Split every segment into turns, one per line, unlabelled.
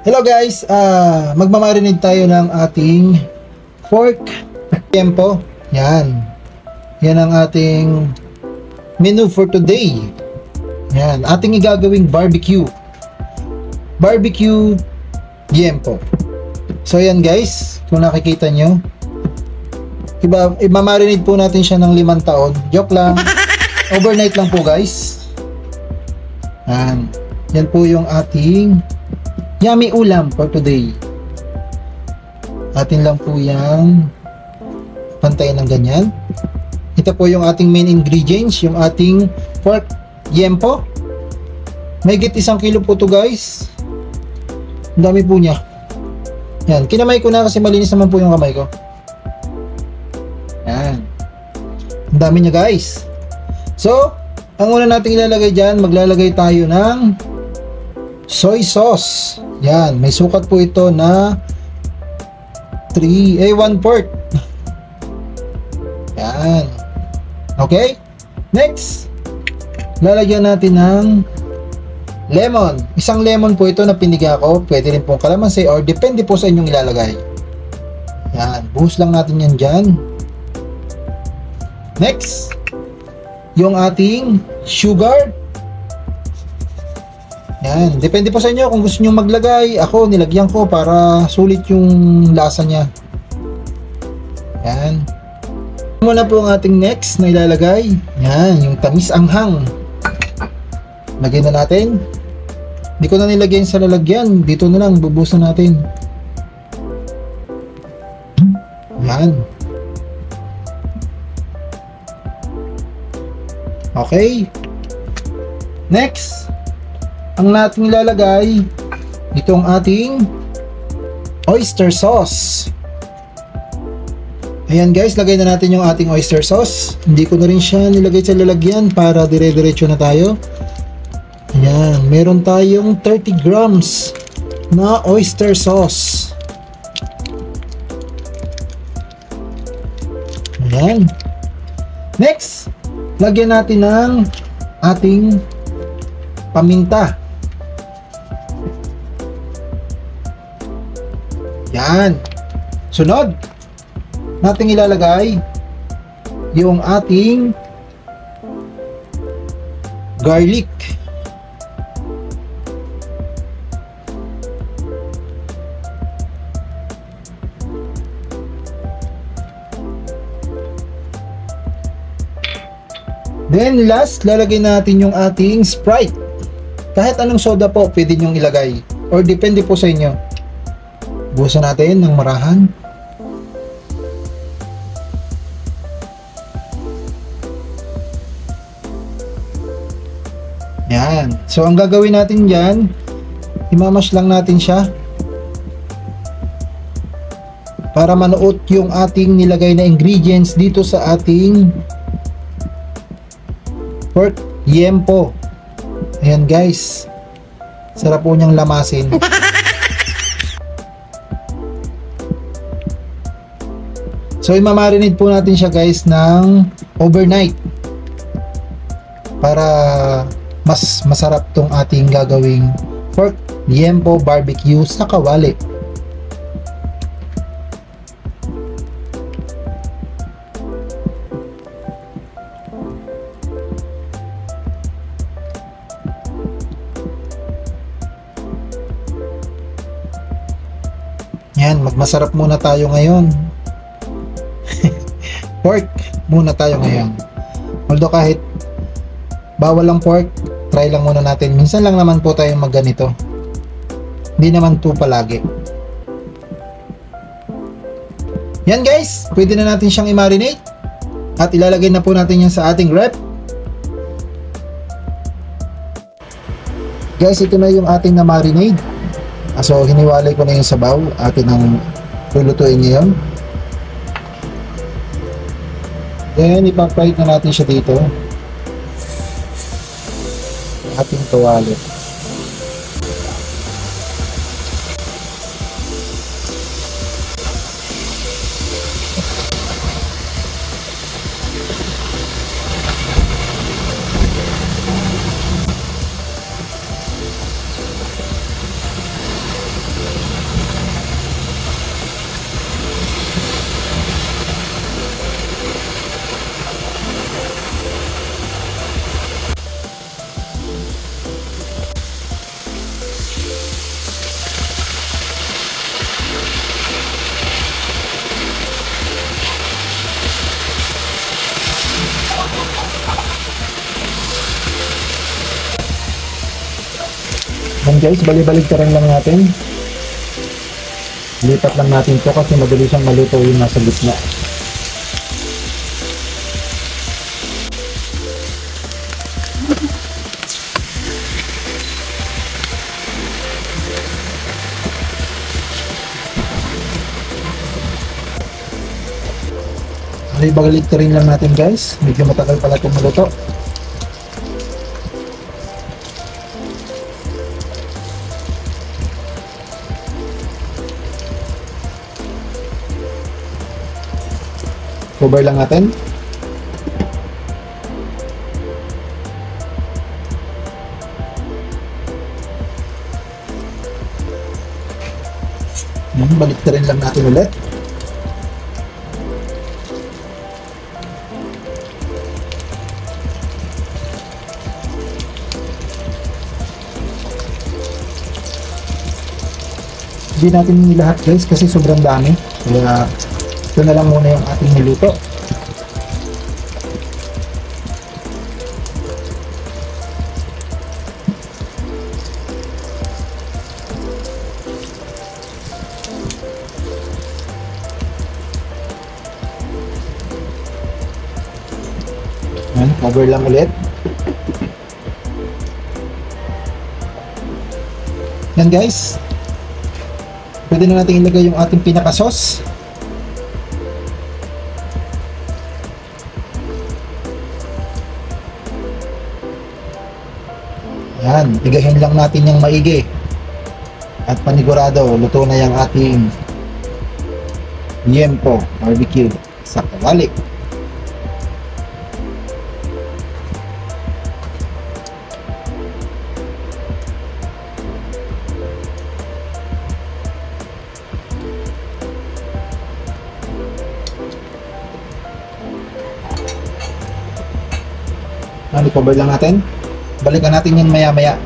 Hello guys, magmamarinate tayo ng ating pork tiempo. Yan ang ating menu for today. Yan, ating igagawing barbecue tiempo. So yan guys, kung nakikita nyo, imamarinate po natin siya ng 5 taon. Joke lang, overnight lang po guys. Yan po yung ating yummy ulam for today. Atin lang po yung pantayin ng ganyan. Ito po yung ating main ingredients, yung ating pork tiempo. May higit 1 kilo po to guys. Ang dami po niya. Yan, kinamay ko na kasi malinis naman po yung kamay ko. Yan. Ang dami niya guys. So, ang una nating ilalagay dyan, maglalagay tayo ng soy sauce. Yan, may sukat po ito na 1/4. Yan. Okay? Next, lalagyan natin ng lemon. 1 lemon po ito na piniga ko. Pwede rin pong kalamansi or depende po sa inyong ilalagay. Yan, buhos lang natin yan dyan. Next, yung ating sugar. Yan, depende po sa inyo kung gusto nyo maglagay. Ako, nilagyan ko para sulit yung lasa niya. Yan. Muna po ang ating next na ilalagay. Yan, yung tamis anghang. Lagyan na natin. Hindi ko na nilagyan sa lalagyan. Dito na lang, bubusan natin. Yan. Okay. Next, ang nating ilalagay itong ating oyster sauce. Ayan guys, lagay na natin yung ating oyster sauce. Hindi ko na rin siya nilagay sa lalagyan para dire-diretso na tayo. Ayan, meron tayong 30 grams na oyster sauce. Ayan. Next, lagyan natin ng ating paminta. Yan. Sunod, nating ilalagay yung ating garlic. Then last, lalagay natin yung ating Sprite. Kahit anong soda po pwede nyong ilagay or depende po sa inyo. Buhusan natin ng marahan. Yan. So ang gagawin natin dyan, imamash lang natin siya para manuot yung ating nilagay na ingredients dito sa ating pork tiempo. Ayan guys, sarap po niyang lamasin. So imamarinate po natin siya guys ng overnight para mas masarap tong ating gagawing pork tiempo barbecue sa kawali. Yan, magmasarap muna tayo ngayon. Pork muna tayo ngayon. Although kahit bawal ang pork, try lang muna natin. Minsan lang naman po tayo magganito. Hindi naman to palagi. Yan guys, pwede na natin siyang i-marinate. At ilalagay na po natin yan sa ating rep. Guys, ito na yung ating na-marinade. So, hiniwalay ko na yung sabaw. Atin ang lulutuin ngayon. Then, ipapahit na natin siya dito. Ating tuwali. Then guys, bali-baligtaran lang natin. Lipat lang natin ito kasi madali siyang maluto yung nasa gitna. Bali-baligtarin lang natin guys. Medyo matagal pala itong maluto. Cover lang natin. Baliktarin lang natin ulit. Hindi natin lahat guys kasi sobrang dami. Kaya ito na lang muna yung ating niluto. Cover lang ulit. Yan guys. Pwede na natin ilagay yung ating pinaka-sauce. Yan, igahin lang natin yung maigi. At panigurado, luto na yung ating Yempo barbecue sa kawali. I-cover lang natin. Balikan natin yan maya-maya.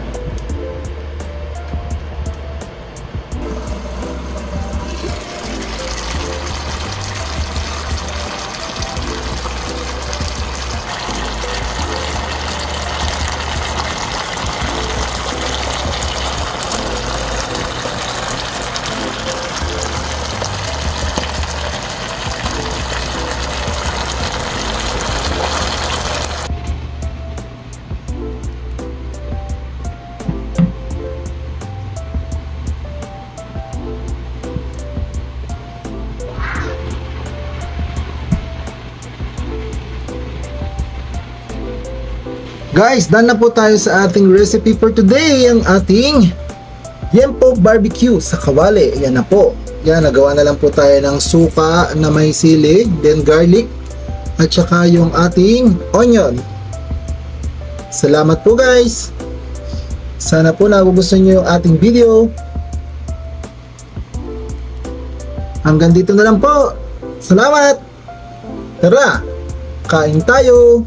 Guys, done na po tayo sa ating recipe for today. Ang ating Yempo barbecue sa kawali. Yan na po. Yan, nagawa na lang po tayo ng suka na may sili, then garlic, at saka yung ating onion. Salamat po guys. Sana po nagugustuhan nyo yung ating video. Hanggang dito na lang po. Salamat. Tara, kain tayo.